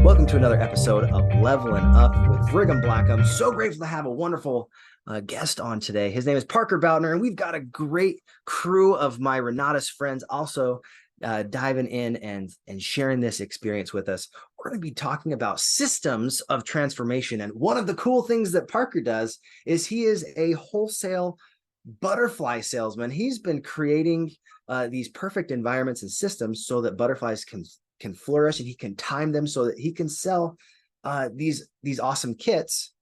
Welcome to another episode of Leveling Up with Brigham Black. I'm so grateful to have a wonderful guest on today. His name is Parker Bautner, and we've got a great crew of my Renatus friends also diving in and sharing this experience with us. We're going to be talking about systems of transformation. And one of the cool things that Parker does is he is a wholesale butterfly salesman. He's been creating these perfect environments and systems so that butterflies can flourish, and he can time them so that he can sell these awesome kits.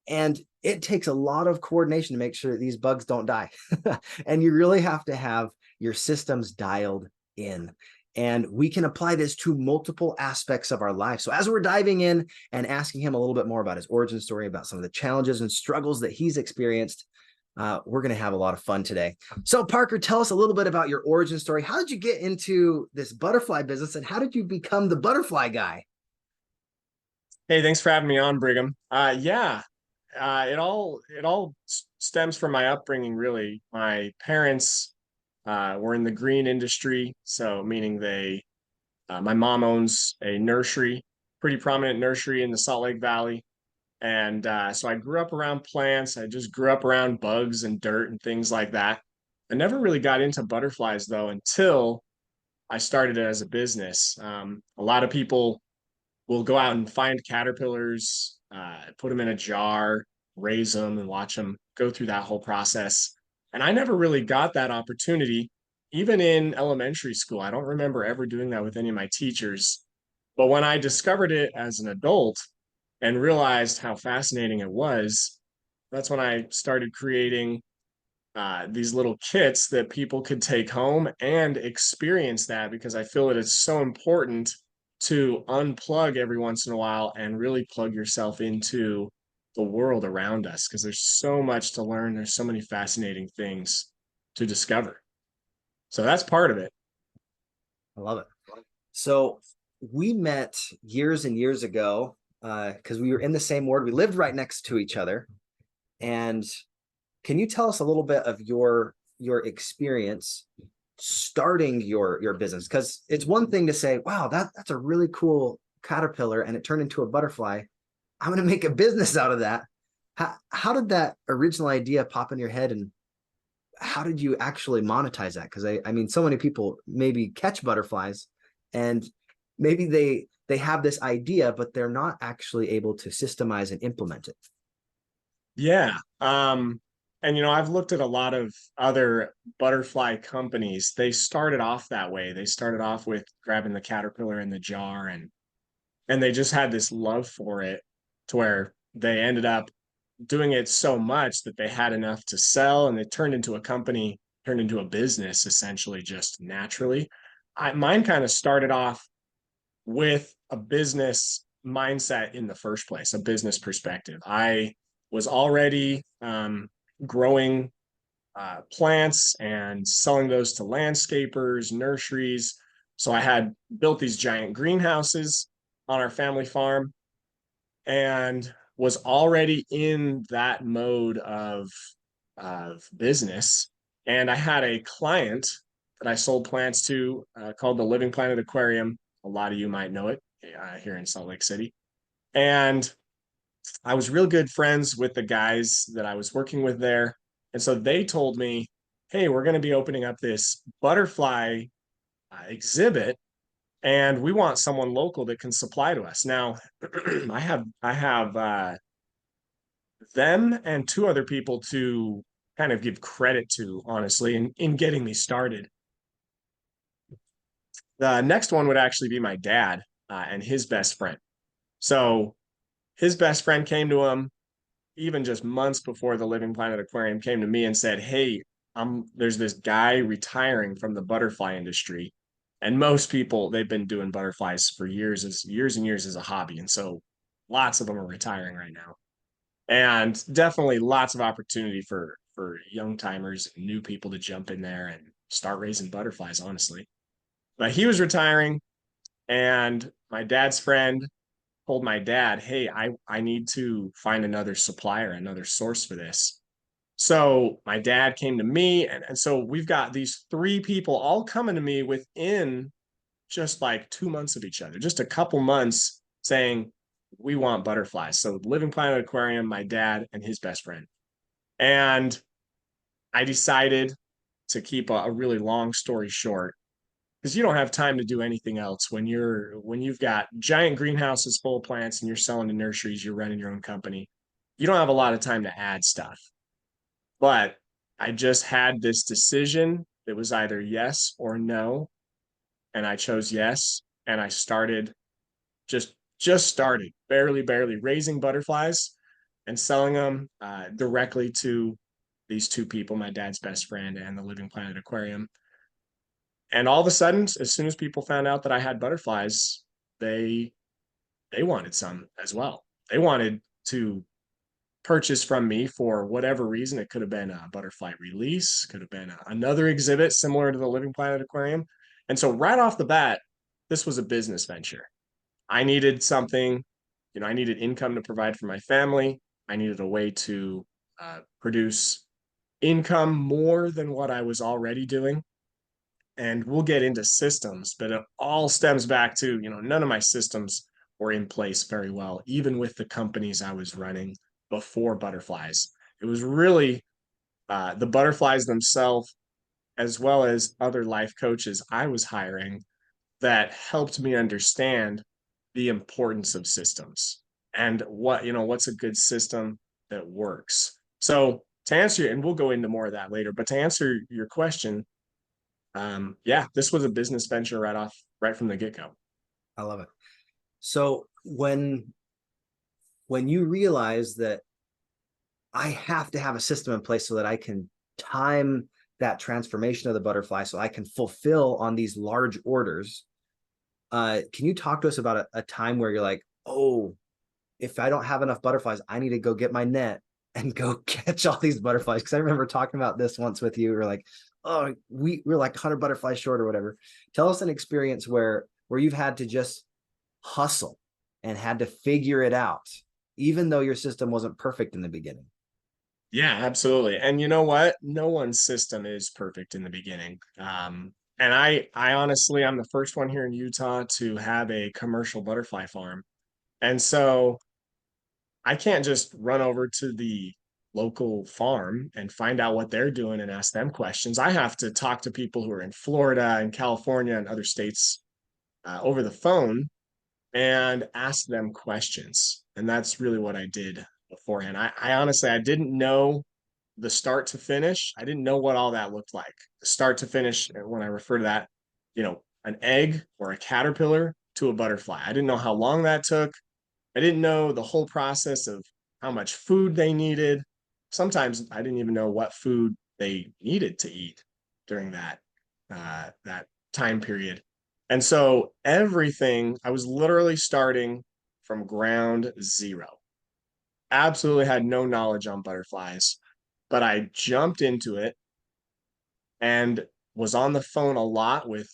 And it takes a lot of coordination to make sure that these bugs don't die. And you really have to have your systems dialed in. And we can apply this to multiple aspects of our life. So as we're diving in and asking him a little bit more about his origin story, about some of the challenges and struggles that he's experienced, we're going to have a lot of fun today. So Parker, tell us a little bit about your origin story. How did you get into this butterfly business, and how did you become the butterfly guy? Hey, thanks for having me on, Brigham. It all stems from my upbringing, really. My parents were in the green industry, so meaning my mom owns a nursery, pretty prominent nursery in the Salt Lake Valley. And so I grew up around plants. I just grew up around bugs and dirt and things like that. I never really got into butterflies though until I started it as a business. A lot of people will go out and find caterpillars, put them in a jar, raise them, and watch them go through that whole process. And I never really got that opportunity, even in elementary school. I don't remember ever doing that with any of my teachers. But when I discovered it as an adult and realized how fascinating it was, that's when I started creating these little kits that people could take home and experience that, because I feel that it's so important to unplug every once in a while and really plug yourself into the world around us, because there's so much to learn. There's so many fascinating things to discover. So that's part of it. I love it. So we met years and years ago because we were in the same ward. We lived right next to each other. And can you tell us a little bit of your experience starting your business? Because it's one thing to say, wow, that's a really cool caterpillar and it turned into a butterfly. I'm going to make a business out of that. How did that original idea pop in your head, and how did you actually monetize that? Because I mean, so many people maybe catch butterflies and maybe they have this idea, but they're not actually able to systemize and implement it. Yeah. And I've looked at a lot of other butterfly companies. They started off that way. They started off with grabbing the caterpillar in the jar, and they just had this love for it, to where they ended up doing it so much that they had enough to sell, and it turned into a company, turned into a business essentially, just naturally. Mine kind of started off with a business mindset in the first place, a business perspective. I was already growing plants and selling those to landscapers, nurseries. So I had built these giant greenhouses on our family farm and was already in that mode of business. And I had a client that I sold plants to called the Living Planet Aquarium. A lot of you might know it here in Salt Lake City. And I was real good friends with the guys that I was working with there. And so they told me, hey, we're going to be opening up this butterfly exhibit, and we want someone local that can supply to us. Now, I have them and two other people to kind of give credit to, honestly, in getting me started. The next one would actually be my dad and his best friend. So his best friend came to him even just months before the Living Planet Aquarium, came to me and said, hey, there's this guy retiring from the butterfly industry. And most people, they've been doing butterflies for years and years as a hobby. And so lots of them are retiring right now. And definitely lots of opportunity for young timers and new people to jump in there and start raising butterflies, honestly. But he was retiring, and my dad's friend told my dad, hey, I need to find another supplier, another source for this. So my dad came to me, and so we've got these three people all coming to me within just like 2 months of each other, just a couple months saying, we want butterflies. So Living Planet Aquarium, my dad and his best friend. And I decided to keep a really long story short, because you don't have time to do anything else when you've got giant greenhouses full of plants and you're selling to nurseries, you're running your own company. You don't have a lot of time to add stuff. But I just had this decision that was either yes or no, and I chose yes, and I started just started barely raising butterflies and selling them directly to these two people, my dad's best friend and the Living Planet Aquarium. And all of a sudden, as soon as people found out that I had butterflies, they they wanted some as well. They wanted to purchase from me for whatever reason. It could have been a butterfly release, could have been another exhibit similar to the Living Planet Aquarium. And so right off the bat, this was a business venture. I needed something, I needed income to provide for my family. I needed a way to produce income more than what I was already doing. And we'll get into systems, but it all stems back to, none of my systems were in place very well, even with the companies I was running before butterflies. It was really the butterflies themselves, as well as other life coaches I was hiring, that helped me understand the importance of systems and what's a good system that works. So to answer, and we'll go into more of that later, but to answer your question, yeah, this was a business venture right from the get-go. I love it. So when you realize that I have to have a system in place so that I can time that transformation of the butterfly so I can fulfill on these large orders, can you talk to us about a time where you're like, oh, if I don't have enough butterflies, I need to go get my net and go catch all these butterflies? Because I remember talking about this once with you. We're like, oh, we're like 100 butterflies short or whatever. Tell us an experience where you've had to just hustle and had to figure it out, even though your system wasn't perfect in the beginning. Yeah, absolutely. And you know what? No one's system is perfect in the beginning. And I honestly, I'm the first one here in Utah to have a commercial butterfly farm. And so I can't just run over to the local farm and find out what they're doing and ask them questions. I have to talk to people who are in Florida and California and other states over the phone and ask them questions. And that's really what I did beforehand. I honestly, I didn't know the start to finish. I didn't know what all that looked like. The start to finish, when I refer to that, an egg or a caterpillar to a butterfly. I didn't know how long that took. I didn't know the whole process of how much food they needed. Sometimes I didn't even know what food they needed to eat during that time period. And so everything, I was literally starting from ground zero. Absolutely had no knowledge on butterflies, but I jumped into it and was on the phone a lot with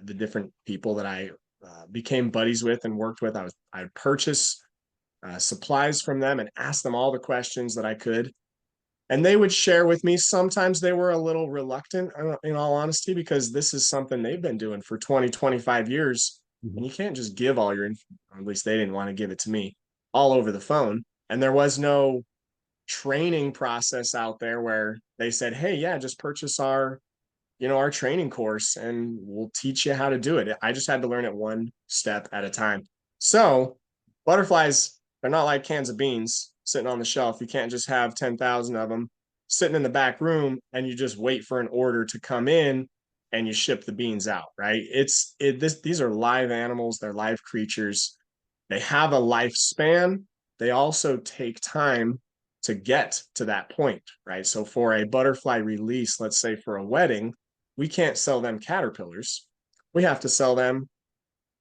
the different people that I became buddies with and worked with. I purchased supplies from them and asked them all the questions that I could. And they would share with me. Sometimes they were a little reluctant, in all honesty, because this is something they've been doing for 20, 25 years. Mm-hmm. And you can't just give all your, or at least they didn't want to give it to me all over the phone. And there was no training process out there where they said, hey, yeah, just purchase our training course and we'll teach you how to do it. I just had to learn it one step at a time. So butterflies, they're not like cans of beans sitting on the shelf. You can't just have 10,000 of them sitting in the back room and you just wait for an order to come in and you ship the beans out, right? These are live animals, they're live creatures. They have a lifespan. They also take time to get to that point, right? So for a butterfly release, let's say for a wedding, we can't sell them caterpillars. We have to sell them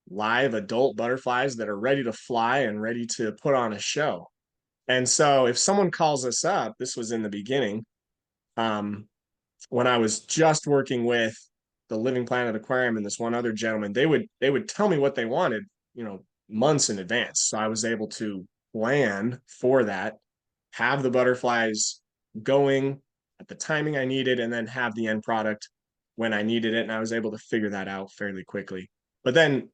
live adult butterflies that are ready to fly and ready to put on a show. And so if someone calls us up, this was in the beginning, um, when I was just working with the Living Planet Aquarium and this one other gentleman, they would tell me what they wanted, months in advance. So I was able to plan for that, have the butterflies going at the timing I needed, and then have the end product when I needed it. And I was able to figure that out fairly quickly. But then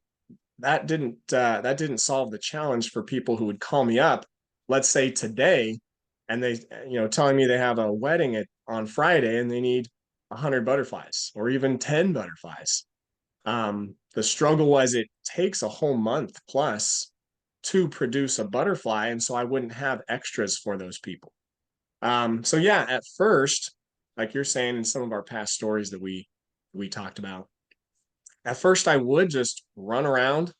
that didn't solve the challenge for people who would call me up, let's say today, and they, telling me they have a wedding on Friday and they need 100 butterflies or even 10 butterflies. The struggle was it takes a whole month plus to produce a butterfly, and so I wouldn't have extras for those people. So yeah, at first, like you're saying in some of our past stories that we talked about, at first I would just run around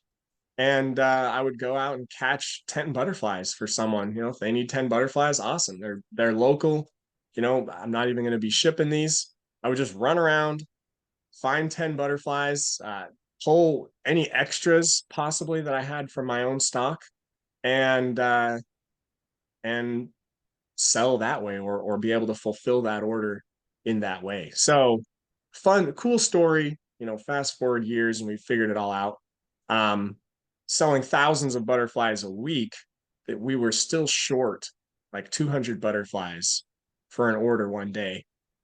and I would go out and catch 10 butterflies for someone. If they need 10 butterflies, awesome. They're local. I'm not even going to be shipping these. I would just run around, find 10 butterflies, pull any extras possibly that I had from my own stock, and and sell that way, or be able to fulfill that order in that way. So fun, cool story. Fast forward years and we figured it all out. Um, Selling thousands of butterflies a week, that we were still short like 200 butterflies for an order one day.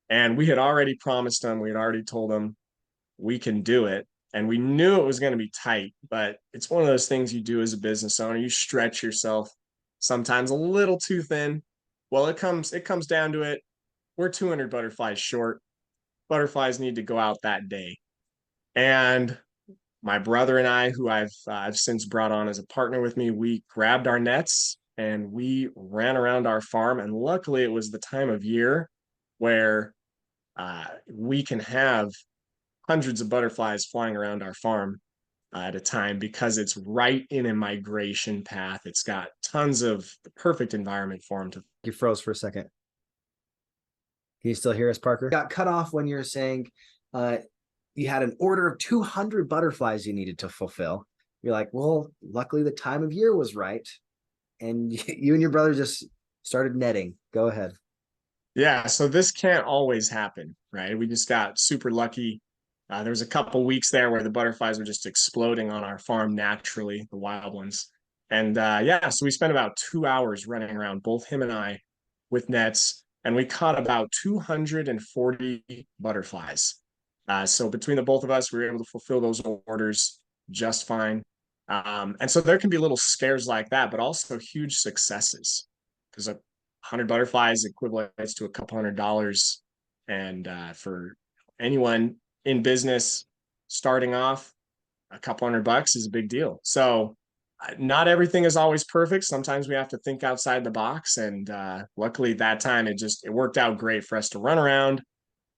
And we had already promised them, we had already told them we can do it. And we knew it was going to be tight, but it's one of those things you do as a business owner. You stretch yourself sometimes a little too thin. Well, it comes down to it. We're 200 butterflies short. Butterflies need to go out that day. And my brother and I, who I've since brought on as a partner with me, we grabbed our nets and we ran around our farm. And luckily, it was the time of year where we can have hundreds of butterflies flying around our farm at a time, because it's right in a migration path. It's got tons of the perfect environment for them to. You froze for a second. Can you still hear us, Parker? Got cut off when you were saying you had an order of 200 butterflies you needed to fulfill. You're like, well, luckily the time of year was right. And you and your brother just started netting. Go ahead. Yeah, so this can't always happen, right? We just got super lucky. There was a couple weeks there where the butterflies were just exploding on our farm naturally, the wild ones. And yeah, so we spent about 2 hours running around, both him and I, with nets, and we caught about 240 butterflies. So between the both of us, we were able to fulfill those orders just fine. And so there can be little scares like that, but also huge successes, because 100 butterflies equates to a couple $100. And for anyone in business starting off, a couple $100 is a big deal. So not everything is always perfect. Sometimes we have to think outside the box. And luckily that time it worked out great for us to run around.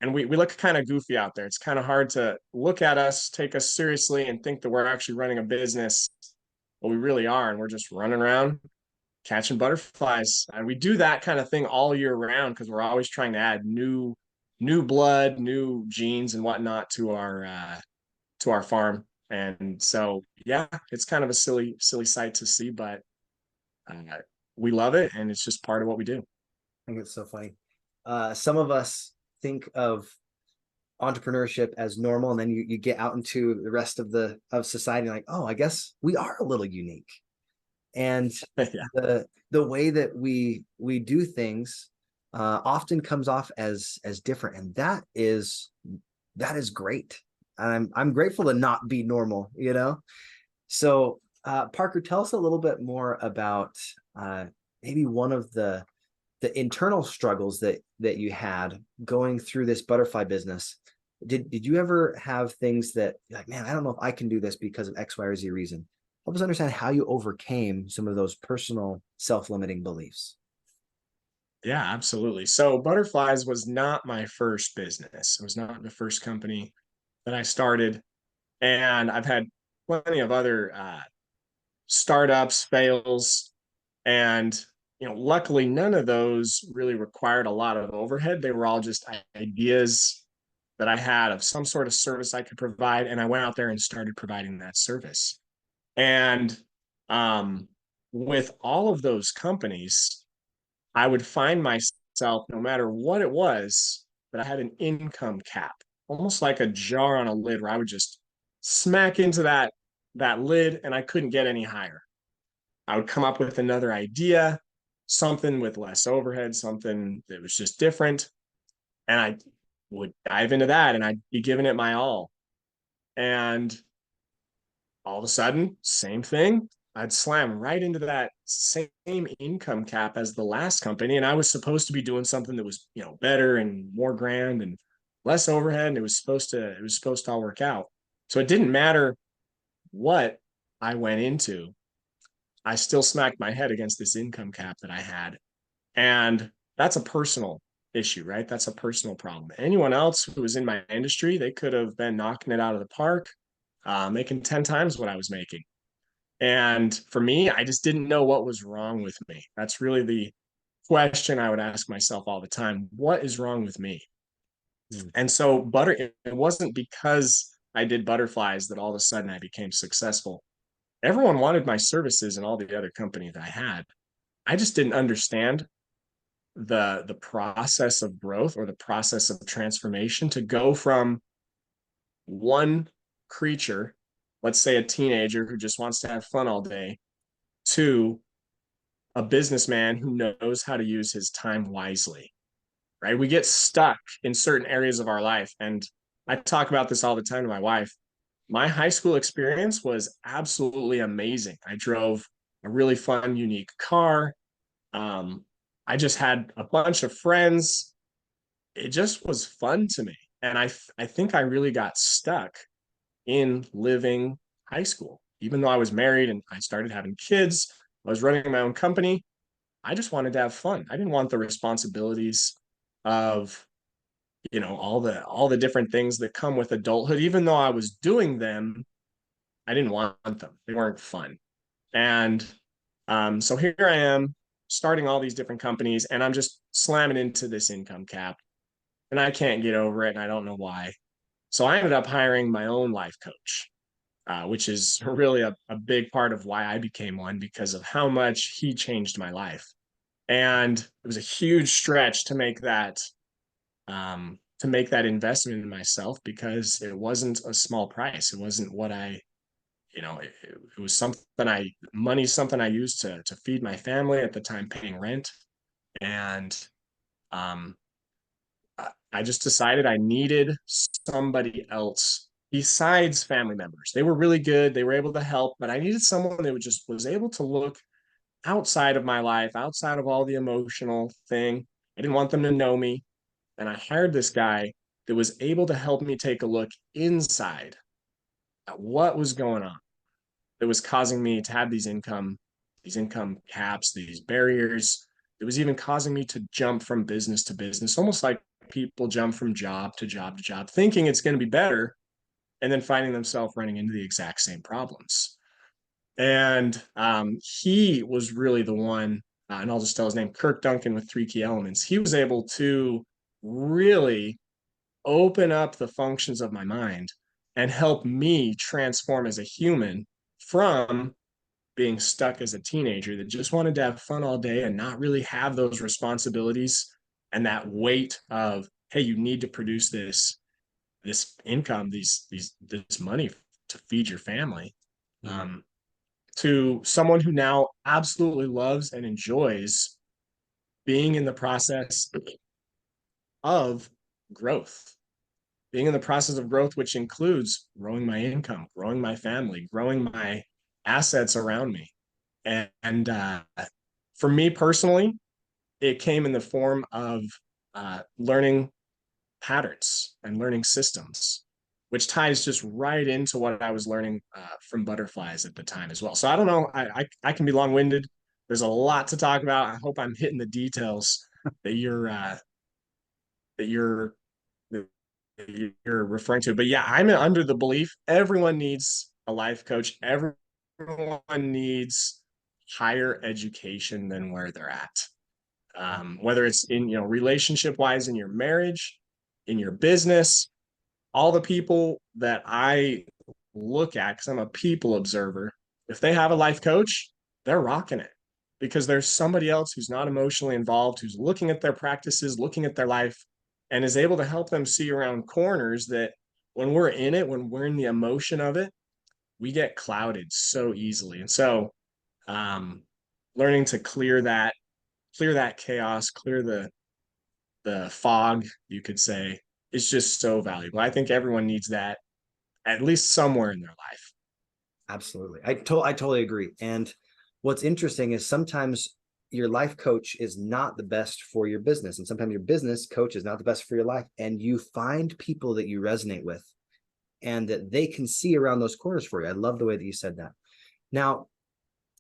And we look kind of goofy out there. It's kind of hard to look at us, take us seriously, and think that we're actually running a business. But we really are. And we're just running around catching butterflies. And we do that kind of thing all year round, because we're always trying to add new blood, new genes and whatnot to our farm. And so yeah, it's kind of a silly sight to see, but uh, we love it, and it's just part of what we do. I think it's so funny. Some of us think of entrepreneurship as normal, and then you get out into the rest of society, like, oh, I guess we are a little unique. And Yeah. the way that we do things often comes off as different, and that is great. I'm grateful to not be normal. So Parker, tell us a little bit more about maybe one of the internal struggles that you had going through this butterfly business. Did you ever have things that you're like, man, I don't know if I can do this because of X, Y, or Z reason? Help us understand how you overcame some of those personal self-limiting beliefs. Yeah, absolutely. So butterflies was not my first business. It was not the first company that I started. And I've had plenty of other startups, fails, and luckily none of those really required a lot of overhead. They were all just ideas that I had of some sort of service I could provide, and I went out there and started providing that service. And um, with all of those companies, I would find myself, no matter what it was, that I had an income cap, almost like a jar on a lid, where I would just smack into that lid and I couldn't get any higher. I would come up with another idea, something with less overhead, something that was just different, and I would dive into that and I'd be giving it my all. And all of a sudden, same thing. I'd slam right into that same income cap as the last company. And I was supposed to be doing something that was, better and more grand and less overhead. And it was supposed to all work out. So it didn't matter what I went into. I still smacked my head against this income cap that I had. And that's a personal issue, right? That's a personal problem. Anyone else who was in my industry, they could have been knocking it out of the park, making 10 times what I was making. And for me, I just didn't know what was wrong with me. That's really the question I would ask myself all the time. What is wrong with me? Mm. And so it wasn't because I did butterflies that all of a sudden I became successful. Everyone wanted my services and all the other company that I had. I just didn't understand the process of growth or the process of transformation to go from one creature, let's say a teenager who just wants to have fun all day, to a businessman who knows how to use his time wisely, right? We get stuck in certain areas of our life. And I talk about this all the time to my wife. My high school experience was absolutely amazing. I drove a really fun, unique car. Um, I just had a bunch of friends. It just was fun to me. And I think I really got stuck in living high school. Even though I was married and I started having kids, I was running my own company. I just wanted to have fun. I didn't want the responsibilities of, all the different things that come with adulthood. Even though I was doing them, I didn't want them. They weren't fun. And so here I am starting all these different companies, and I'm just slamming into this income cap, and I can't get over it, and I don't know why. So I ended up hiring my own life coach, which is really a big part of why I became one, because of how much he changed my life. And it was a huge stretch to make that investment in myself, because it wasn't a small price. It wasn't what it was something I used to feed my family at the time, paying rent. And um I just decided I needed somebody else besides family members. They were really good, they were able to help, but I needed someone that was able to look outside of my life, outside of all the emotional thing. I didn't want them to know me. And I hired this guy that was able to help me take a look inside at what was going on that was causing me to have these income caps, these barriers. It was even causing me to jump from business to business, almost like people jump from job to job to job, thinking it's going to be better, and then finding themselves running into the exact same problems. And he was really the one, and I'll just tell his name, Kirk Duncan with Three Key Elements. He was able to really open up the functions of my mind and help me transform as a human from being stuck as a teenager that just wanted to have fun all day and not really have those responsibilities and that weight of, hey, you need to produce this income, this money to feed your family. Mm. um, to someone who now absolutely loves and enjoys being in the process of growth, which includes growing my income, growing my family, growing my assets around me. And for me personally, it came in the form of learning patterns and learning systems, which ties just right into what I was learning from butterflies at the time as well. So I don't know, I can be long winded. There's a lot to talk about. I hope I'm hitting the details that that you're that you're referring to. But yeah, I'm under the belief everyone needs a life coach. Everyone needs higher education than where they're at. Whether it's in relationship wise, in your marriage, in your business, all the people that I look at, because I'm a people observer, if they have a life coach, they're rocking it, because there's somebody else who's not emotionally involved, who's looking at their practices, looking at their life, and is able to help them see around corners that when we're in it, when we're in the emotion of it, we get clouded so easily. And so um, learning to clear that chaos, clear the fog, you could say, is just so valuable. I think everyone needs that at least somewhere in their life. Absolutely. I totally agree. And what's interesting is sometimes your life coach is not the best for your business. And sometimes your business coach is not the best for your life. And you find people that you resonate with and that they can see around those corners for you. I love the way that you said that. Now,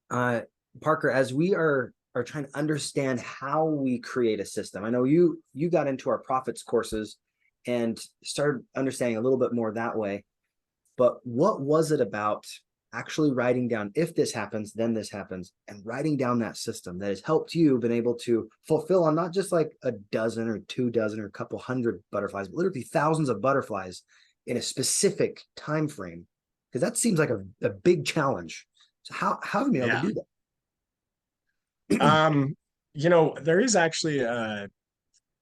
uh, Parker, as we are trying to understand how we create a system, I know you got into our profits courses and started understanding a little bit more that way. But what was it about actually writing down, if this happens, then this happens, and writing down that system that has helped you been able to fulfill on not just like a dozen or 2 dozen or a couple hundred butterflies, but literally thousands of butterflies in a specific time frame? Because that seems like a big challenge. So how have you been able Yeah. to do that? Um, there is actually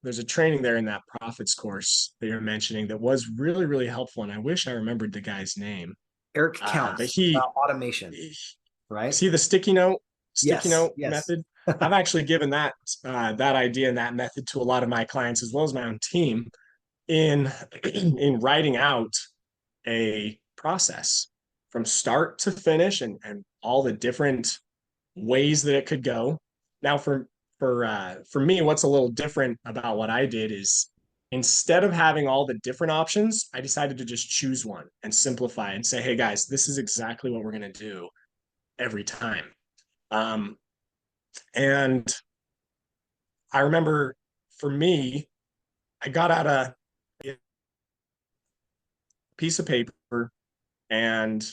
there's a training there in that profits course that you're mentioning that was really, really helpful. And I wish I remembered the guy's name. Eric But Counts he about automation, right? see the sticky Yes, note yes. method. I've actually given that idea and that method to a lot of my clients as well as my own team in in writing out a process from start to finish and all the different ways that it could go. Now for me, what's a little different about what I did is instead of having all the different options, I decided to just choose one and simplify and say, hey guys, this is exactly what we're gonna do every time. Um, and I remember for me, I got out a piece of paper and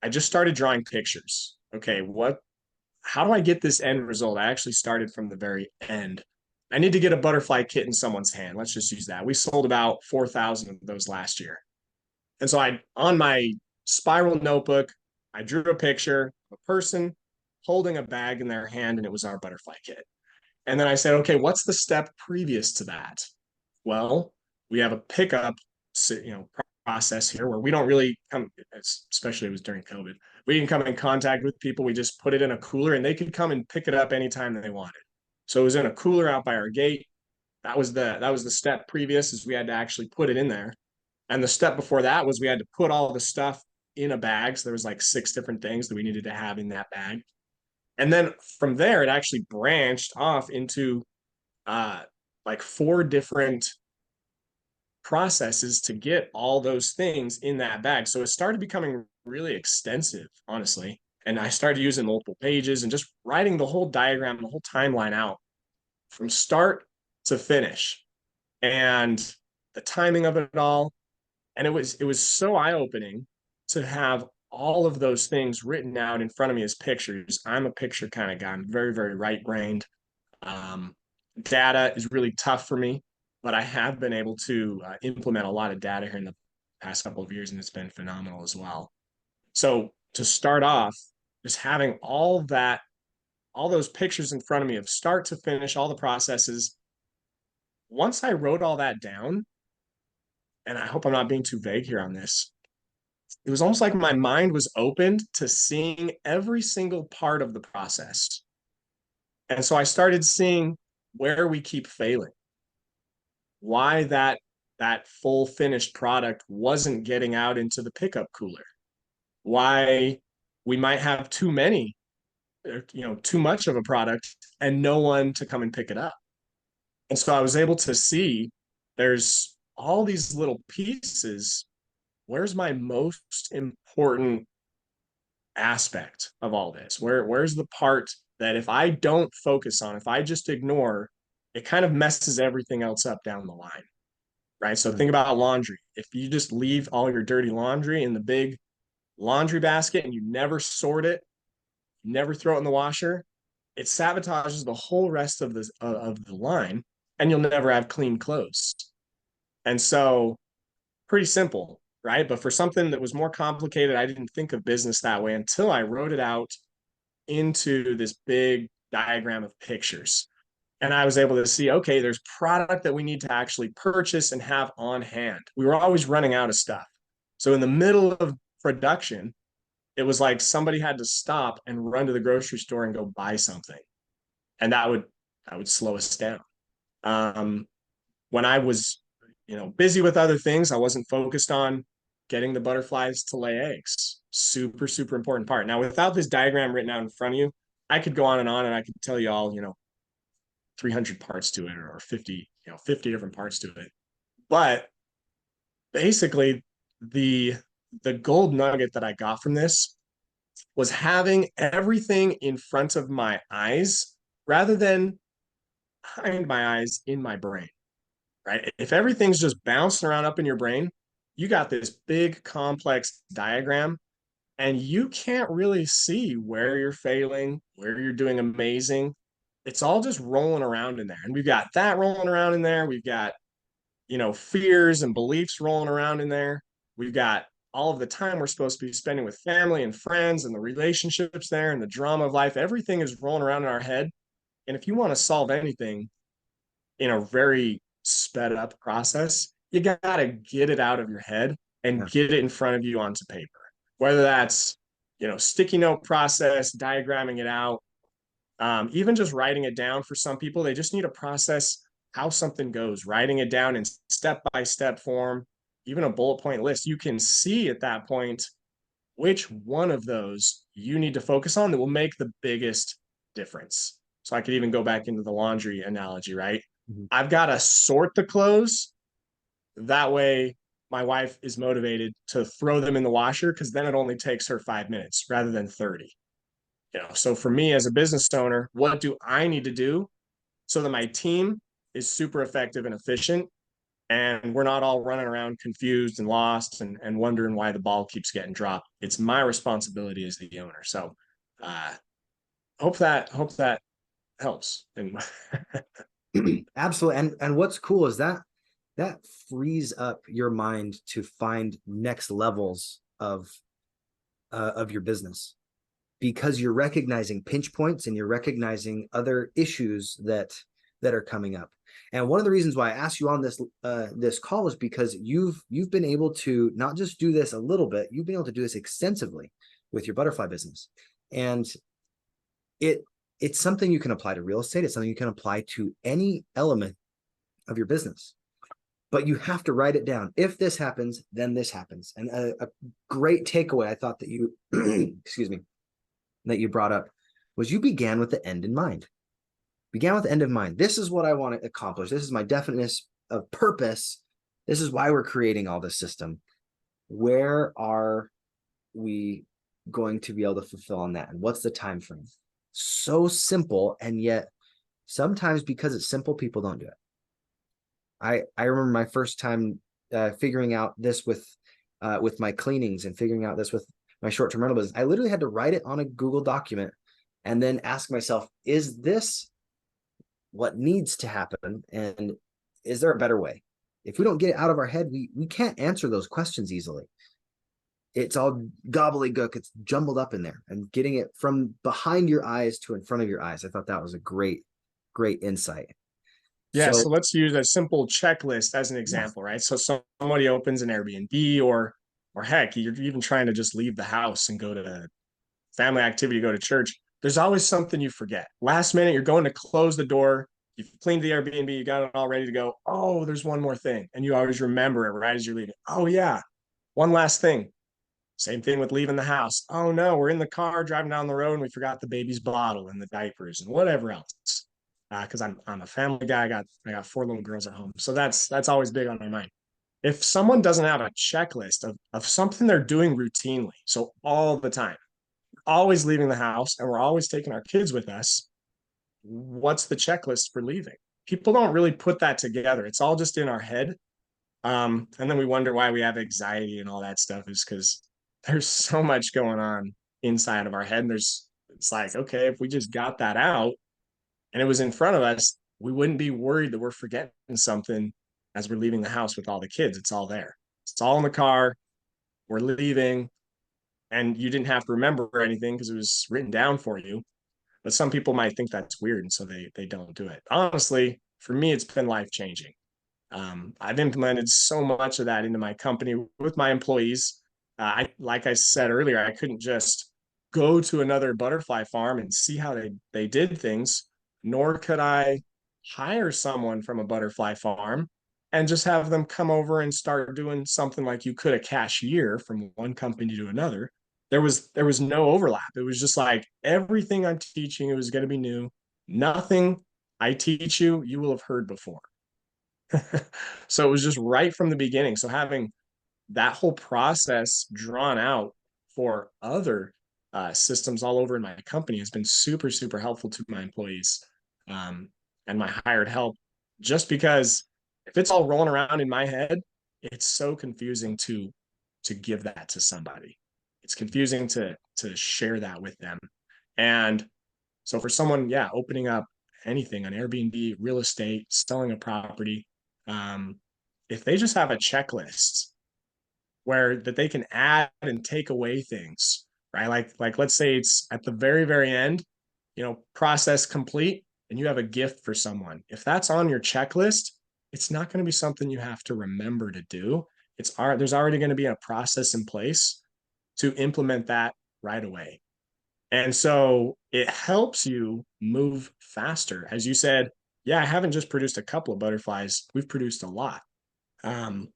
I just started drawing pictures. Okay, how do I get this end result? I actually started from the very end. I need to get a butterfly kit in someone's hand. Let's just use that. We sold about 4,000 of those last year. And so on my spiral notebook, I drew a picture of a person holding a bag in their hand, and it was our butterfly kit. And then I said, okay, what's the step previous to that? Well, we have a pickup, process here where we don't really come, especially it was during COVID. We didn't come in contact with people. We just put it in a cooler, and they could come and pick it up anytime they wanted. So it was in a cooler out by our gate. That was the step previous, is we had to actually put it in there. And the step before that was we had to put all the stuff in a bag. So there was like 6 different things that we needed to have in that bag. And then from there, it actually branched off into uh, like 4 different processes to get all those things in that bag. So it started becoming really extensive, honestly. And I started using multiple pages and just writing the whole diagram, the whole timeline out from start to finish and the timing of it all. And it was so eye-opening to have all of those things written out in front of me as pictures. I'm a picture kind of guy. I'm very, very right-brained. Um, Data is really tough for me, but I have been able to implement a lot of data here in the past couple of years, and it's been phenomenal as well. So to start off, just having all those pictures in front of me of start to finish, all the processes. Once I wrote all that down, and I hope I'm not being too vague here on this, it was almost like my mind was opened to seeing every single part of the process. And so I started seeing where we keep failing, why that full finished product wasn't getting out into the pickup cooler, why we might have too many, too much of a product and no one to come and pick it up. And so I was able to see there's all these little pieces. Where's my most important aspect of all this? Where's the part that if I don't focus on, if I just ignore, it kind of messes everything else up down the line, right? So think about laundry. If you just leave all your dirty laundry in the big laundry basket and you never sort it, you never throw it in the washer, it sabotages the whole rest of the line, and you'll never have clean clothes. And so, pretty simple, right? But for something that was more complicated, I didn't think of business that way until I wrote it out into this big diagram of pictures. And I was able to see, okay, there's product that we need to actually purchase and have on hand. We were always running out of stuff. So in the middle of production, it was like somebody had to stop and run to the grocery store and go buy something. And that would slow us down. Um, when I was, busy with other things, I wasn't focused on getting the butterflies to lay eggs. Super, super important part. Now, without this diagram written out in front of you, I could go on and I could tell you all, 300 parts to it or 50, 50 different parts to it. But basically, the the gold nugget that I got from this was having everything in front of my eyes rather than behind my eyes in my brain, right? If everything's just bouncing around up in your brain, you got this big complex diagram and you can't really see where you're failing, where you're doing amazing. It's all just rolling around in there. And we've got that rolling around in there. We've got, fears and beliefs rolling around in there. We've got all of the time we're supposed to be spending with family and friends and the relationships there and the drama of life. Everything is rolling around in our head. And if you want to solve anything in a very sped up process, you got to get it out of your head and Yeah. get it in front of you onto paper. Whether that's, sticky note process, diagramming it out, even just writing it down. For some people, they just need to process how something goes, writing it down in step by step form, even a bullet point list. You can see at that point which one of those you need to focus on that will make the biggest difference. So I could even go back into the laundry analogy, right? Mhm. I've got to sort the clothes. That way, my wife is motivated to throw them in the washer because then it only takes her 5 minutes rather than 30. So for me as a business owner, what do I need to do so that my team is super effective and efficient and we're not all running around confused and lost and wondering why the ball keeps getting dropped. It's my responsibility as the owner. So uh hope that helps. And Absolutely. And what's cool is that frees up your mind to find next levels of your business, because you're recognizing pinch points and you're recognizing other issues that are coming up. And one of the reasons why I asked you on this call is because you've been able to not just do this a little bit, you've been able to do this extensively with your butterfly business. And it's something you can apply to real estate. It's something you can apply to any element of your business, but you have to write it down. If this happens, then this happens. And a great takeaway I thought that you excuse me, that you brought up was you began with the end in mind. Began with the end in mind. This is what I want to accomplish. This is my definiteness of purpose. This is why we're creating all this system. Where are we going to be able to fulfill on that? And what's the time frame? So simple, and yet sometimes because it's simple, people don't do it. I remember my first time figuring out this with my cleanings and figuring out this with my short-term rental business. I literally had to write it on a Google document and then ask myself, is this what needs to happen? And is there a better way? If we don't get it out of our head, we can't answer those questions easily. It's all gobbledygook. It's jumbled up in there, and getting it from behind your eyes to in front of your eyes. I thought that was a great insight. yeah, So so let's use a simple checklist as an yeah, example, right? So somebody opens an Airbnb or heck, you're even trying to just leave the house and go to family activity, go to church. There's always something you forget. Last minute, you're going to close the door. You've cleaned the Airbnb, you got it all ready to go. Oh, there's one more thing. And you always remember it right as you're leaving. Oh, yeah, one last thing. Same thing with leaving the house. Oh, no, we're in the car driving down the road and we forgot the baby's bottle and the diapers and whatever else. Because I'm a family guy. I got 4 little girls at home. So that's always big on my mind. If someone doesn't have a checklist of something they're doing routinely, so all the time, always leaving the house and we're always taking our kids with us, what's the checklist for leaving? People don't really put that together. It's all just in our head. And then we wonder why we have anxiety and all that stuff is because there's so much going on inside of our head. And it's like, okay, if we just got that out and it was in front of us, we wouldn't be worried that we're forgetting something as we're leaving the house with all the kids. It's all there. It's all in the car. We're leaving and you didn't have to remember anything because it was written down for you. But some people might think that's weird, and so they don't do it. Honestly, for me, it's been life changing. I've implemented so much of that into my company with my employees. Like I said earlier, I couldn't just go to another butterfly farm and see how they did things, nor could I hire someone from a butterfly farm and just have them come over and start doing something like you could a cashier from one company to another. there was no overlap. It was just like everything I'm teaching, it was going to be new. Nothing I teach you, you will have heard before. So it was just right from the beginning. So having that whole process drawn out for other systems all over in my company has been super, super helpful to my employees um, and my hired help. Just because if it's all rolling around in my head, it's so confusing to give that to somebody. It's confusing to share that with them. And so for someone, yeah, opening up anything on Airbnb, real estate, selling a property, um, if they just have a checklist where that they can add and take away things, right? Like let's say it's at the very, very end, process complete, and you have a gift for someone. If that's on your checklist, it's not going to be something you have to remember to do. There's already going to be a process in place to implement that right away. And so it helps you move faster. As you said, yeah, I haven't just produced a couple of butterflies, we've produced a lot. Um,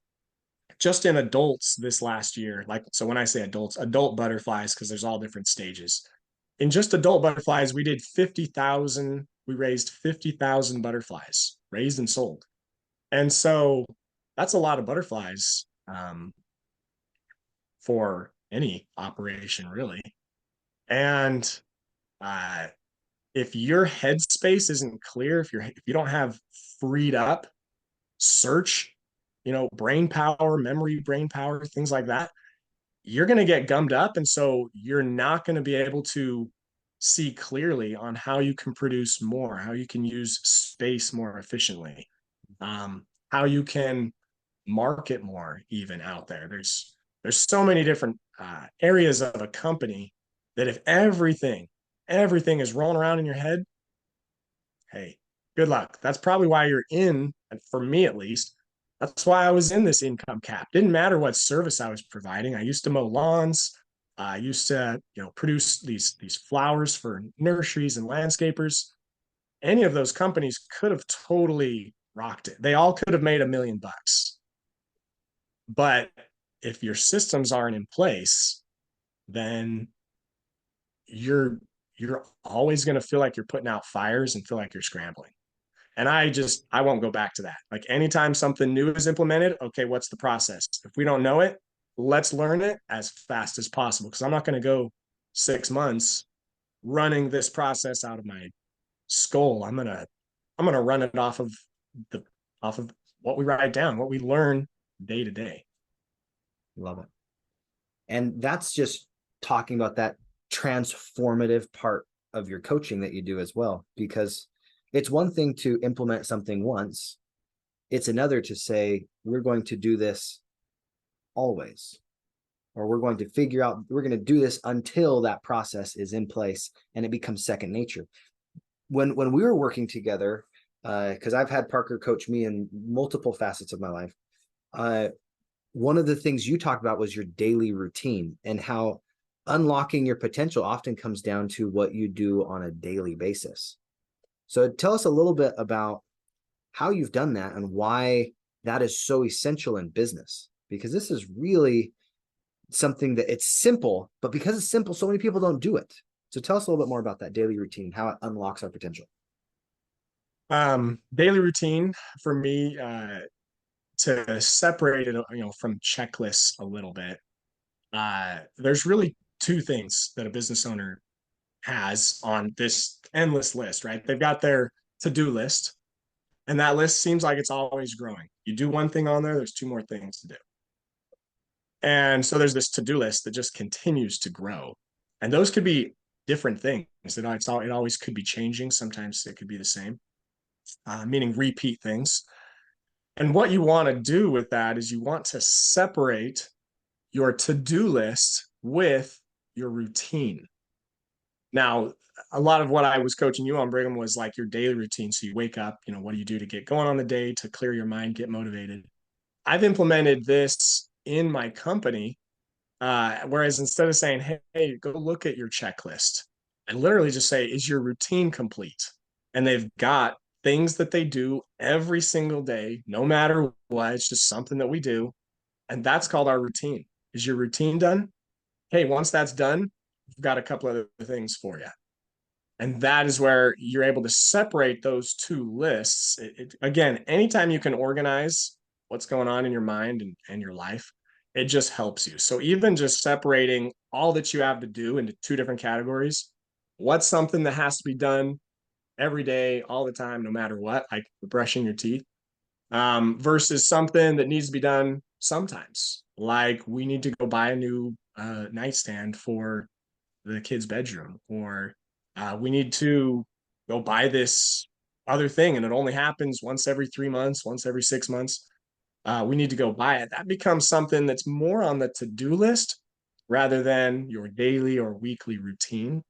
just in adults this last year, like, so when I say adults, adult butterflies, because there's all different stages. In just adult butterflies, we raised 50,000 butterflies raised and sold. And so that's a lot of butterflies for any operation, really. And uh, if your headspace isn't clear, if you don't have freed up search, brain power, memory, brain power, things like that, you're going to get gummed up. And so you're not going to be able to see clearly on how you can produce more, how you can use space more efficiently, how you can market more even out there. There's so many different areas of a company that if everything is rolling around in your head, hey, good luck. That's probably why you're in, and for me at least, that's why I was in this income cap. Didn't matter what service I was providing. I used to mow lawns. I used to, produce these flowers for nurseries and landscapers. Any of those companies could have totally rocked it. They all could have made $1 million. But if your systems aren't in place, then you're you're always going to feel like you're putting out fires and feel like you're scrambling. And I won't go back to that. Like anytime something new is implemented, okay, what's the process? If we don't know it, let's learn it as fast as possible. Because I'm not going to go 6 months running this process out of my skull. I'm gonna run it the off of what we write down, what we learn day to day. Love it. And that's just talking about that transformative part of your coaching that you do as well, because it's one thing to implement something once. It's another to say, we're going to do this always, or we're going to do this until that process is in place and it becomes second nature. When we were working together, because I've had Parker coach me in multiple facets of my life, one of the things you talked about was your daily routine and how unlocking your potential often comes down to what you do on a daily basis. So tell us a little bit about how you've done that and why that is so essential in business, because this is really something that it's simple, but because it's simple, so many people don't do it. So tell us a little bit more about that daily routine, how it unlocks our potential. Daily routine for me, to separate it, from checklists a little bit. There's really two things that a business owner has on this endless list, right? They've got their to-do list, and that list seems like it's always growing. You do one thing on there, there's two more things to do. And so there's this to-do list that just continues to grow. And those could be different things. It always could be changing. Sometimes it could be the same, meaning repeat things. And what you want to do with that is you want to separate your to-do list with your routine. Now, a lot of what I was coaching you on, Brigham, was like your daily routine. So you wake up, what do you do to get going on the day, to clear your mind, get motivated? I've implemented this in my company, whereas instead of saying, hey, go look at your checklist, I literally just say, is your routine complete? And they've got things that they do every single day, no matter what. It's just something that we do. And that's called our routine. Is your routine done? hey, once that's done, we've got a couple other things for you. And that is where you're able to separate those two lists. Again, anytime you can organize what's going on in your mind and your life, it just helps you. So even just separating all that you have to do into two different categories, what's something that has to be done every day, all the time, no matter what, like brushing your teeth, versus something that needs to be done sometimes, like we need to go buy a new nightstand for the kid's bedroom, or we need to go buy this other thing and it only happens once every 3 months, once every 6 months. We need to go buy it. That becomes something that's more on the to-do list rather than your daily or weekly routine.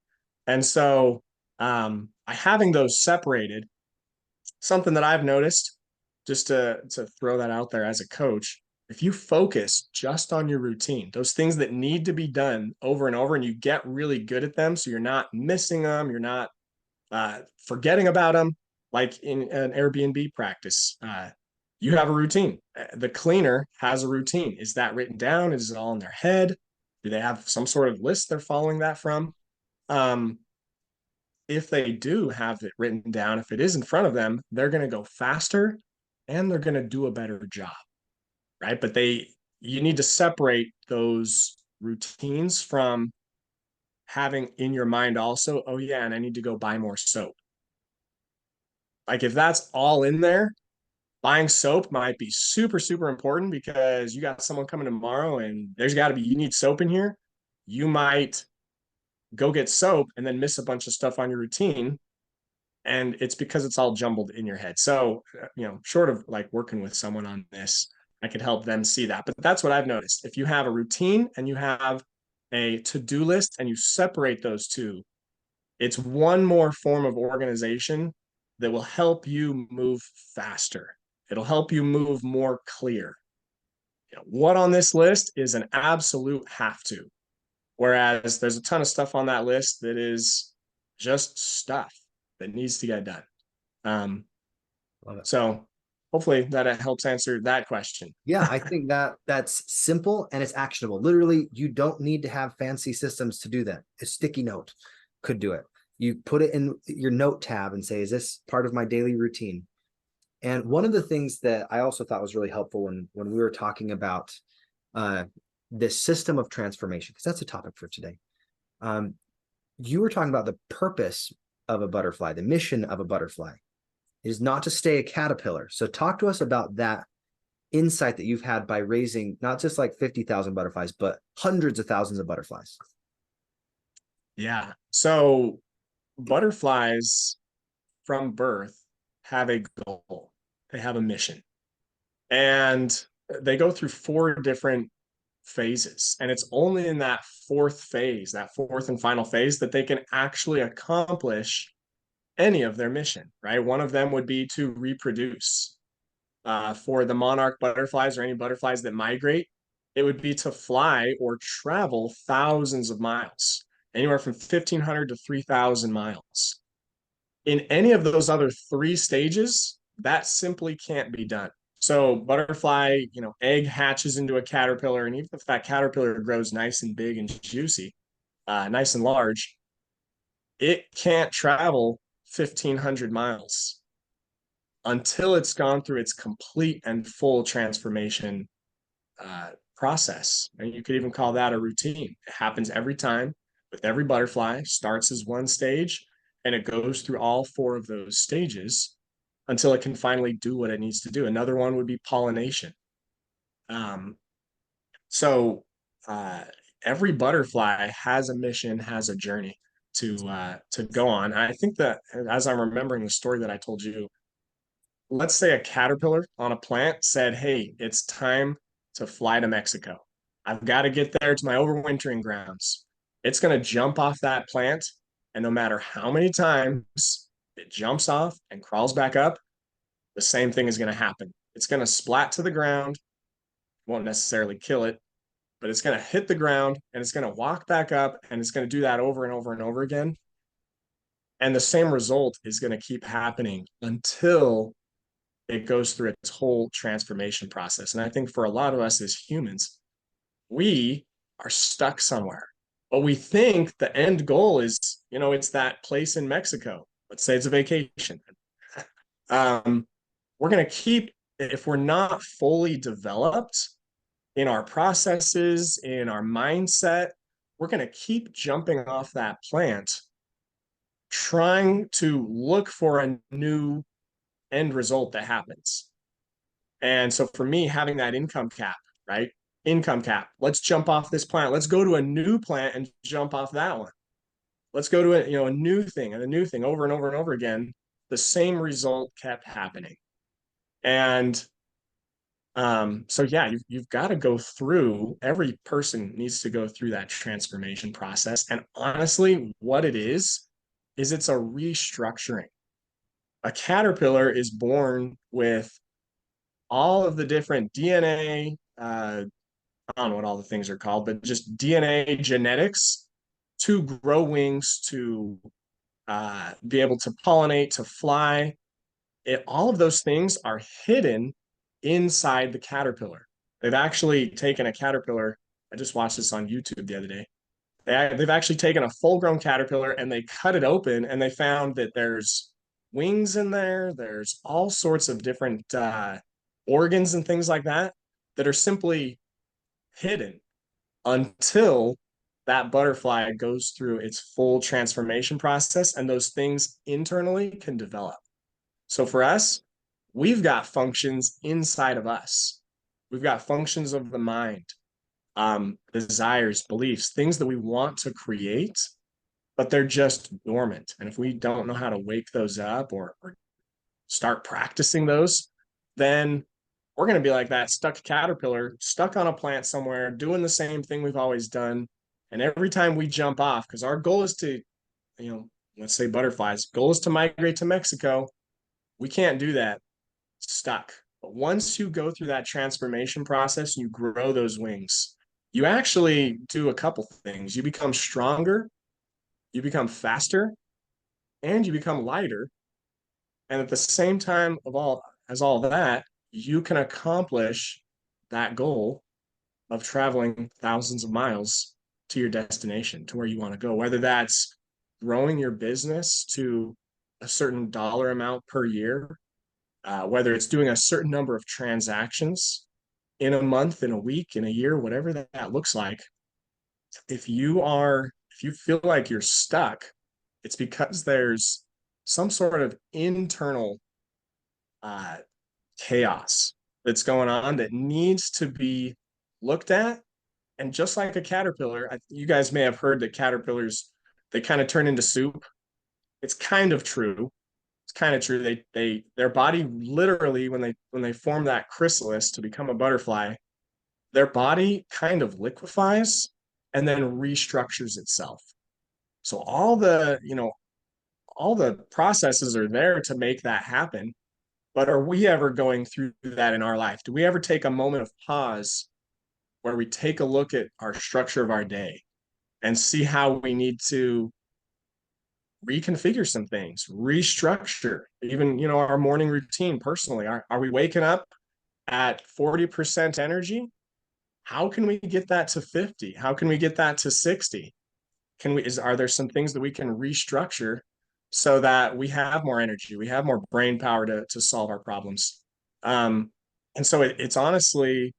And so by having those separated, something that I've noticed, just to throw that out there as a coach, if you focus just on your routine, those things that need to be done over and over, and you get really good at them, so you're not missing them, you're not forgetting about them, like in an Airbnb practice, you have a routine. The cleaner has a routine. Is that written down? Is it all in their head? Do they have some sort of list they're following that from? Um, if they do have it written down, if it is in front of them, they're going to go faster and they're going to do a better job, right? But you need to separate those routines from having in your mind also, oh yeah, and I need to go buy more soap. Like if that's all in there, buying soap might be super, super important because you got someone coming tomorrow and there's got to be, you need soap in here. You might go get soap and then miss a bunch of stuff on your routine, and it's because it's all jumbled in your head. So short of like working with someone on this, I could help them see that. But that's what I've noticed. If you have a routine and you have a to-do list and you separate those two, it's one more form of organization that will help you move faster. It'll help you move more clear. What on this list is an absolute have to, whereas there's a ton of stuff on that list that is just stuff that needs to get done. Um, Love it. so hopefully that helps answer that question. Yeah, I think that that's simple and it's actionable. Literally, you don't need to have fancy systems to do that. A sticky note could do it. You put it in your note tab and say, is this part of my daily routine? And one of the things that I also thought was really helpful when we were talking about uh, this system of transformation, because that's a topic for today. You were talking about the purpose of a butterfly, the mission of a butterfly is not to stay a caterpillar. So talk to us about that insight that you've had by raising not just like 50,000 butterflies, but hundreds of thousands of butterflies. Yeah. So butterflies from birth have a goal, they have a mission, and they go through four different phases. And it's only in that fourth phase, that fourth and final phase, that they can actually accomplish any of their mission, right? One of them would be to reproduce. For the monarch butterflies or any butterflies that migrate, it would be to fly or travel thousands of miles, anywhere from 1,500 to 3,000 miles. In any of those other three stages, that simply can't be done. So butterfly, egg hatches into a caterpillar, and even if that caterpillar grows nice and big and juicy, nice and large, it can't travel 1,500 miles until it's gone through its complete and full transformation process. And you could even call that a routine. It happens every time with every butterfly, starts as one stage, and it goes through all four of those stages until it can finally do what it needs to do. Another one would be pollination. Um, so every butterfly has a mission, has a journey to go on. And I think that as I'm remembering the story that I told you, let's say a caterpillar on a plant said, hey, it's time to fly to Mexico. I've got to get there to my overwintering grounds. It's going to jump off that plant. And no matter how many times it jumps off and crawls back up, the same thing is going to happen. It's going to splat to the ground, won't necessarily kill it, but it's going to hit the ground and it's going to walk back up and it's going to do that over and over and over again. And the same result is going to keep happening until it goes through its whole transformation process. And I think for a lot of us as humans, we are stuck somewhere. But we think the end goal is, it's that place in Mexico. Let's say it's a vacation. um, we're going to keep, if we're not fully developed in our processes, in our mindset, we're going to keep jumping off that plant, trying to look for a new end result that happens. And so for me, having that income cap, right? Income cap. Let's jump off this plant. Let's go to a new plant and jump off that one. Let's go to a new thing and a new thing over and over and over again. The same result kept happening. And so yeah, you've got to go through, every person needs to go through that transformation process. And honestly, what it is it's a restructuring. A caterpillar is born with all of the different DNA, I don't know what all the things are called, but just DNA genetics to grow wings, to be able to pollinate, to fly. All of those things are hidden inside the caterpillar. They've actually taken a caterpillar. I just watched this on YouTube the other day. They've actually taken a full-grown caterpillar and they cut it open, and they found that there's wings in there. There's all sorts of different organs and things like that that are simply hidden until that butterfly goes through its full transformation process and those things internally can develop. So for us, we've got functions inside of us. We've got functions of the mind, desires, beliefs, things that we want to create, but they're just dormant. And if we don't know how to wake those up or start practicing those, then we're going to be like that stuck caterpillar, stuck on a plant somewhere, doing the same thing we've always done. And every time we jump off, because our goal is to, let's say butterflies, goal is to migrate to Mexico. We can't do that stuck. But once you go through that transformation process and you grow those wings, you actually do a couple things. You become stronger, you become faster, and you become lighter. And at the same time of all that, you can accomplish that goal of traveling thousands of miles to your destination, to where you want to go, whether that's growing your business to a certain dollar amount per year, whether it's doing a certain number of transactions in a month, in a week, in a year, whatever that looks like. If you feel like you're stuck, it's because there's some sort of internal uh, chaos that's going on that needs to be looked at. And just like a caterpillar, you guys may have heard that caterpillars, they kind of turn into soup. It's kind of true. It's kind of true. Their body literally, when they form that chrysalis to become a butterfly, their body kind of liquefies and then restructures itself. So all the processes are there to make that happen. But are we ever going through that in our life? Do we ever take a moment of pause where we take a look at our structure of our day and see how we need to reconfigure some things, restructure, even, our morning routine personally? Are we waking up at 40% energy? How can we get that to 50? How can we get that to 60? Are there some things that we can restructure so that we have more energy, we have more brain power to solve our problems? And so it's honestly,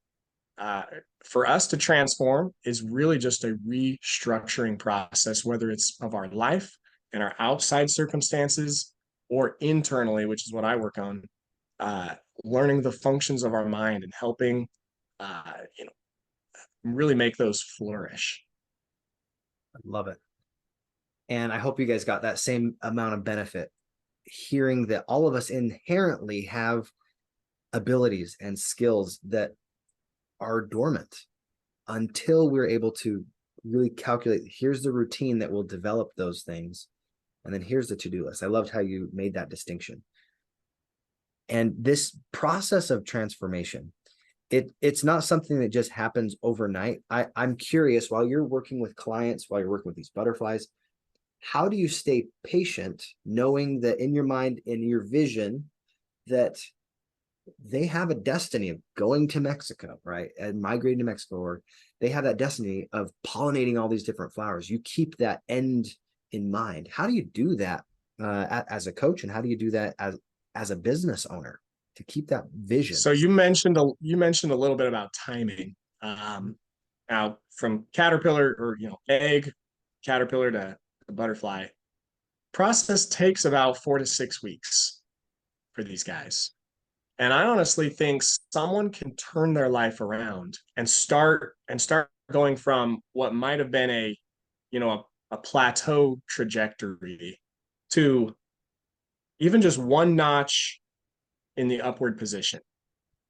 for us to transform is really just a restructuring process, whether it's of our life and our outside circumstances or internally, which is what I work on, learning the functions of our mind and helping, really make those flourish. I love it. And I hope you guys got that same amount of benefit hearing that all of us inherently have abilities and skills that are dormant until we're able to really calculate, here's the routine that will develop those things. And then here's the to-do list. I loved how you made that distinction. And this process of transformation, it's not something that just happens overnight. I'm curious, while you're working with clients, while you're working with these butterflies, how do you stay patient, knowing that in your mind, in your vision, that they have a destiny of going to Mexico, right? And migrating to Mexico, or they have that destiny of pollinating all these different flowers. You keep that end in mind. How do you do that as a coach, and how do you do that as a business owner to keep that vision? So you mentioned a little bit about timing. Um, Now from caterpillar or egg, caterpillar to butterfly, process takes about 4 to 6 weeks for these guys. And I honestly think someone can turn their life around and start going from what might have been a plateau trajectory to even just one notch in the upward position.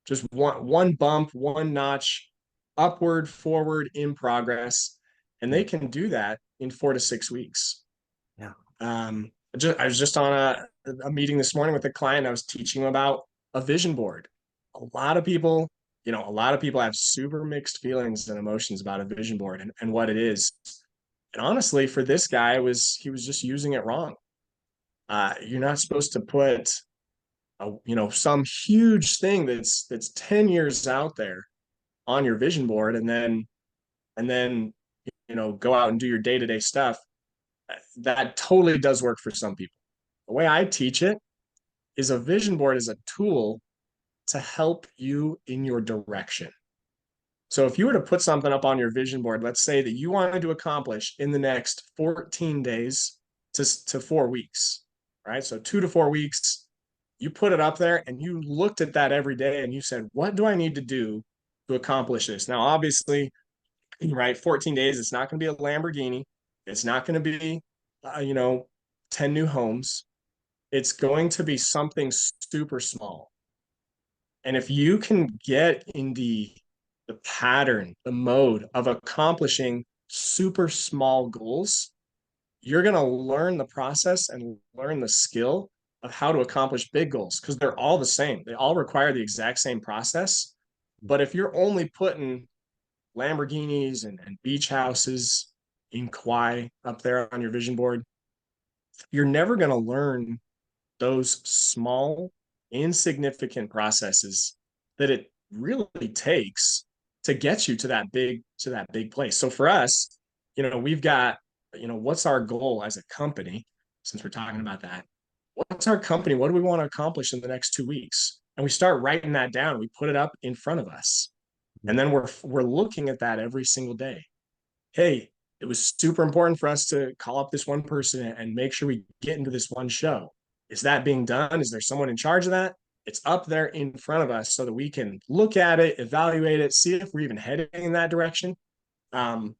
Just one bump, one notch upward, forward in progress. And they can do that in 4 to 6 weeks. Yeah. I was just on a meeting this morning with a client. I was teaching him about a vision board. A lot of people, a lot of people have super mixed feelings and emotions about a vision board and what it is. And honestly, for this guy, he was just using it wrong. You're not supposed to put some huge thing that's 10 years out there on your vision board and then go out and do your day-to-day stuff. That totally does work for some people. The way I teach it is a vision board is a tool to help you in your direction. So if you were to put something up on your vision board, let's say that you wanted to accomplish in the next 14 days to 4 weeks, right? So 2 to 4 weeks, you put it up there and you looked at that every day and you said, what do I need to do to accomplish this? Now, obviously, right, 14 days, it's not going to be a Lamborghini. It's not going to be, 10 new homes. It's going to be something super small. And if you can get in the pattern, the mode of accomplishing super small goals, you're going to learn the process and learn the skill of how to accomplish big goals because they're all the same. They all require the exact same process. But if you're only putting Lamborghinis and beach houses in Kauai up there on your vision board, you're never going to learn those small, insignificant processes that it really takes to get you to that big place. So for us, we've got, what's our goal as a company, since we're talking about that? What's our company? What do we want to accomplish in the next 2 weeks? And we start writing that down. We put it up in front of us. And then we're looking at that every single day. Hey, it was super important for us to call up this one person and make sure we get into this one show. Is that being done? Is there someone in charge of that? It's up there in front of us so that we can look at it, evaluate it, see if we're even heading in that direction. Um,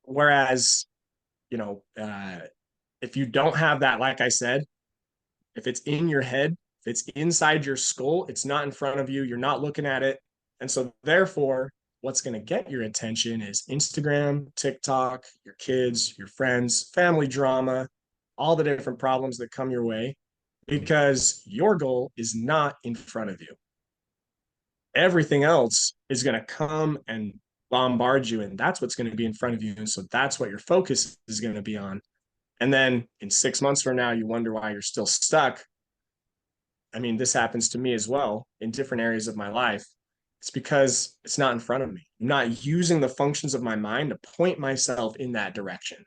Whereas, you know, uh, if you don't have that, like I said, if it's in your head, if it's inside your skull, it's not in front of you, you're not looking at it. And so, therefore, what's going to get your attention is Instagram, TikTok, your kids, your friends, family drama, all the different problems that come your way because your goal is not in front of you. Everything else is going to come and bombard you, and that's what's going to be in front of you. And so that's what your focus is going to be on. And then in 6 months from now, you wonder why you're still stuck. I mean, this happens to me as well in different areas of my life. It's because it's not in front of me. I'm not using the functions of my mind to point myself in that direction.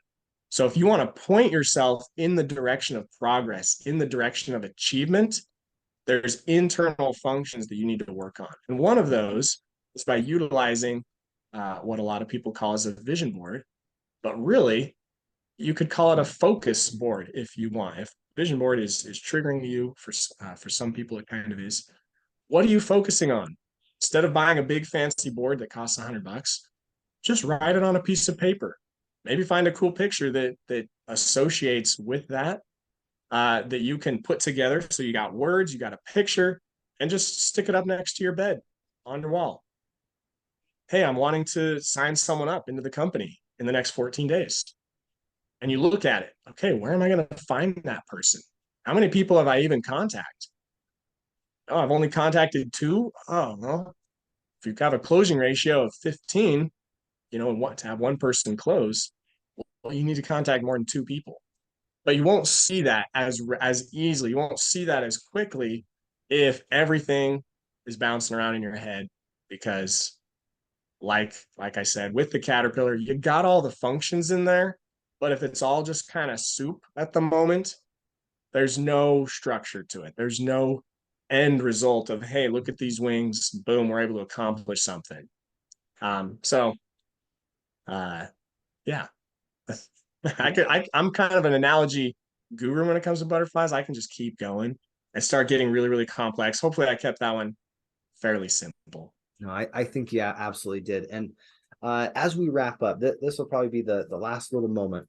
So if you want to point yourself in the direction of progress, in the direction of achievement, there's internal functions that you need to work on. And one of those is by utilizing what a lot of people call as a vision board, but really you could call it a focus board if you want. If vision board is triggering you for some people, it kind of is. What are you focusing on? Instead of buying a big fancy board that costs $100, just write it on a piece of paper. Maybe find a cool picture that associates with that that you can put together. So you got words, you got a picture, and just stick it up next to your bed on your wall. Hey, I'm wanting to sign someone up into the company in the next 14 days. And you look at it. Okay, where am I going to find that person? How many people have I even contacted? Oh, I've only contacted two. Oh, well, if you have a closing ratio of 15, and want to have one person close, well, you need to contact more than two people. But you won't see that as easily. You won't see that as quickly if everything is bouncing around in your head, because like I said, with the caterpillar, you got all the functions in there, but if it's all just kind of soup at the moment, there's no structure to it. There's no end result of, hey, look at these wings, boom, we're able to accomplish something. So yeah, I'm kind of an analogy guru when it comes to butterflies. I can just keep going and start getting really, really complex. Hopefully I kept that one fairly simple. No, I think yeah, absolutely did. And as we wrap up, this will probably be the last little moment.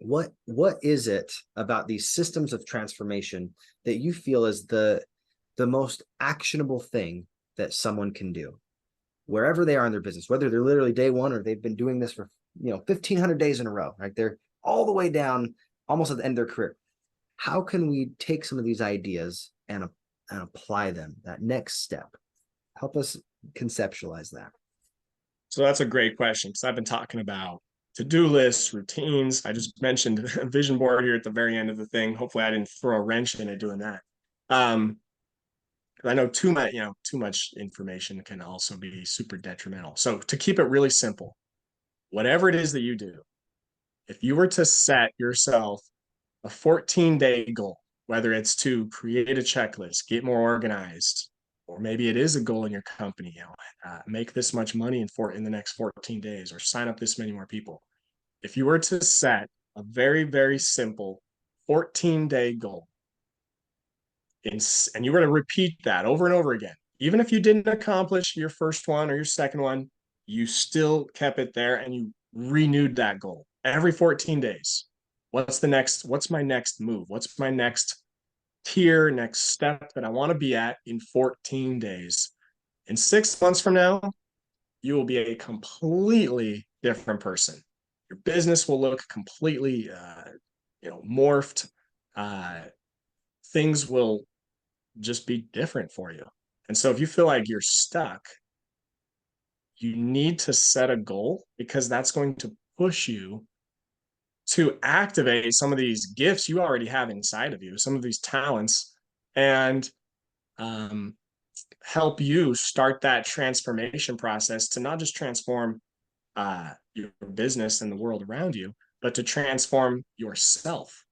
What is it about these systems of transformation that you feel is the most actionable thing that someone can do wherever they are in their business, whether they're literally day one or they've been doing this for 1,500 days in a row, right? They're all the way down almost at the end of their career. How can we take some of these ideas and apply them, that next step? Help us conceptualize that. So that's a great question, because I've been talking about to-do lists, routines. I just mentioned a vision board here at the very end of the thing. Hopefully I didn't throw a wrench in it doing that. I know too much information can also be super detrimental. So to keep it really simple, whatever it is that you do, if you were to set yourself a 14-day goal, whether it's to create a checklist, get more organized, or maybe it is a goal in your company, make this much money in the next 14 days, or sign up this many more people. If you were to set a very, very simple 14-day goal, and you were to repeat that over and over again, even if you didn't accomplish your first one or your second one, you still kept it there and you renewed that goal every 14 days. What's my next move? What's my next tier, next step that I want to be at in 14 days? In 6 months from now, you will be a completely different person. Your business will look completely, morphed. Things will just be different for you. And so if you feel like you're stuck, you need to set a goal, because that's going to push you to activate some of these gifts you already have inside of you, some of these talents, and um, help you start that transformation process to not just transform your business and the world around you, but to transform yourself,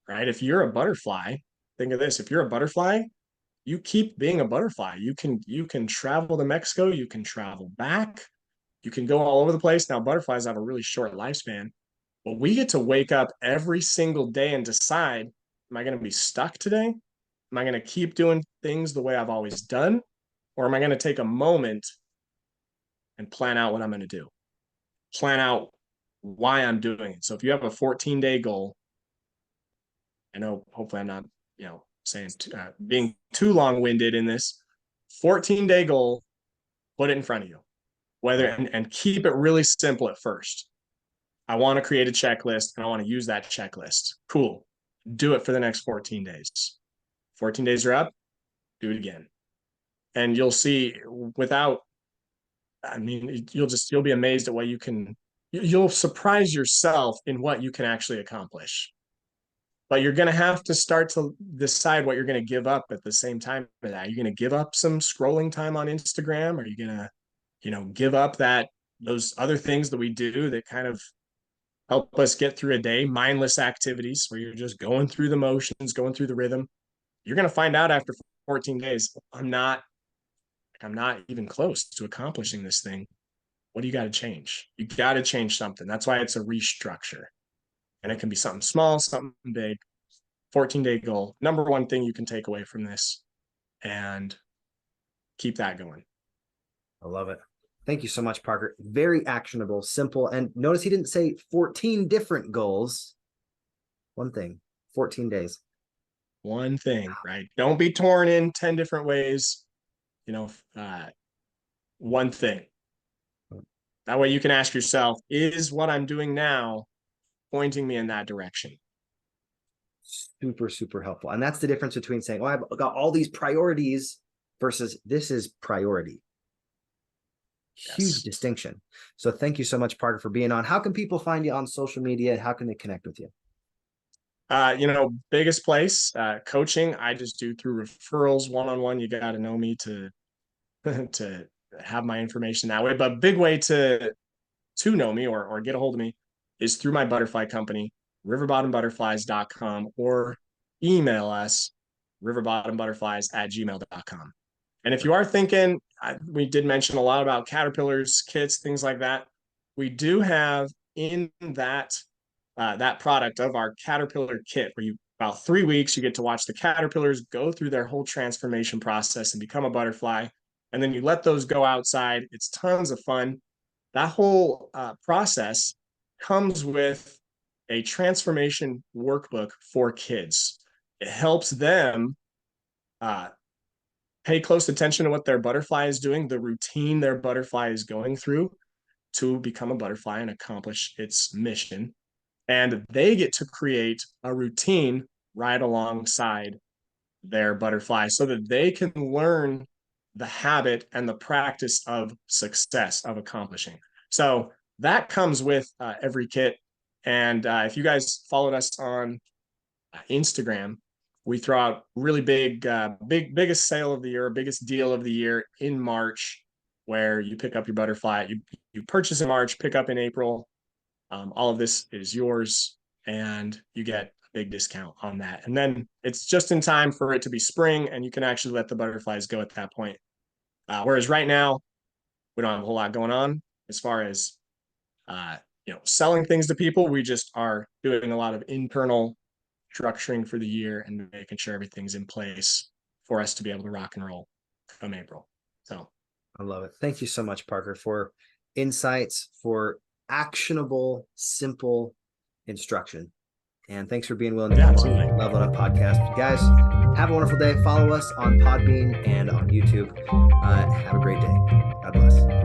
right? If you're a butterfly, think of this: if you're a butterfly, you keep being a butterfly. You can travel to Mexico, you can travel back, you can go all over the place. Now, butterflies have a really short lifespan, but we get to wake up every single day and decide, am I going to be stuck today? Am I going to keep doing things the way I've always done? Or am I going to take a moment and plan out what I'm going to do? Plan out why I'm doing it. So if you have a 14-day goal, I know hopefully I'm not, saying being too long-winded in this. 14-day goal, put it in front of you. And keep it really simple at first. I want to create a checklist and I want to use that checklist. Cool. Do it for the next 14 days. 14 days are up, do it again. And you'll see you'll be amazed at what you'll surprise yourself in what you can actually accomplish. But you're going to have to start to decide what you're going to give up at the same time for that. You're going to give up some scrolling time on Instagram? Or are you going to, give up those other things that we do that kind of help us get through a day, mindless activities where you're just going through the motions, going through the rhythm? You're going to find out after 14 days, I'm not even close to accomplishing this thing. What do you got to change? You got to change something. That's why it's a restructure. And it can be something small, something big. 14-day goal. Number one thing you can take away from this, and keep that going. I love it. Thank you so much, Parker. Very actionable, simple. And notice he didn't say 14 different goals. One thing, 14 days. One thing, right? Don't be torn in 10 different ways. One thing. That way you can ask yourself, is what I'm doing now pointing me in that direction? Super, super helpful. And that's the difference between saying, oh, I've got all these priorities versus this is priority. Huge distinction. So thank you so much, Parker, for being on. How can people find you on social media? How can they connect with you? Biggest place, coaching, I just do through referrals, one-on-one. You got to know me to to have my information that way. But big way to know me or get a hold of me is through my butterfly company, riverbottombutterflies.com, or email us, riverbottombutterflies@gmail.com. And if you are thinking, we did mention a lot about caterpillars, kits, things like that. We do have in that product of our caterpillar kit, where you about 3 weeks you get to watch the caterpillars go through their whole transformation process and become a butterfly, and then you let those go outside. It's tons of fun. That whole process comes with a transformation workbook for kids. It helps them uh, pay close attention to what their butterfly is doing, the routine their butterfly is going through to become a butterfly and accomplish its mission. And they get to create a routine right alongside their butterfly so that they can learn the habit and the practice of success, of accomplishing. So that comes with every kit. And if you guys followed us on Instagram, we throw out really biggest sale of the year, biggest deal of the year in March, where you pick up your butterfly. You purchase in March, pick up in April. All of this is yours, and you get a big discount on that. And then it's just in time for it to be spring, and you can actually let the butterflies go at that point. Whereas right now, we don't have a whole lot going on as far as selling things to people. We just are doing a lot of internal structuring for the year and making sure everything's in place for us to be able to rock and roll come April. So I love it. Thank you so much, Parker, for insights, for actionable, simple instruction. And thanks for being willing to come on Level Up Podcast. You guys, have a wonderful day. Follow us on Podbean and on YouTube. Have a great day. God bless.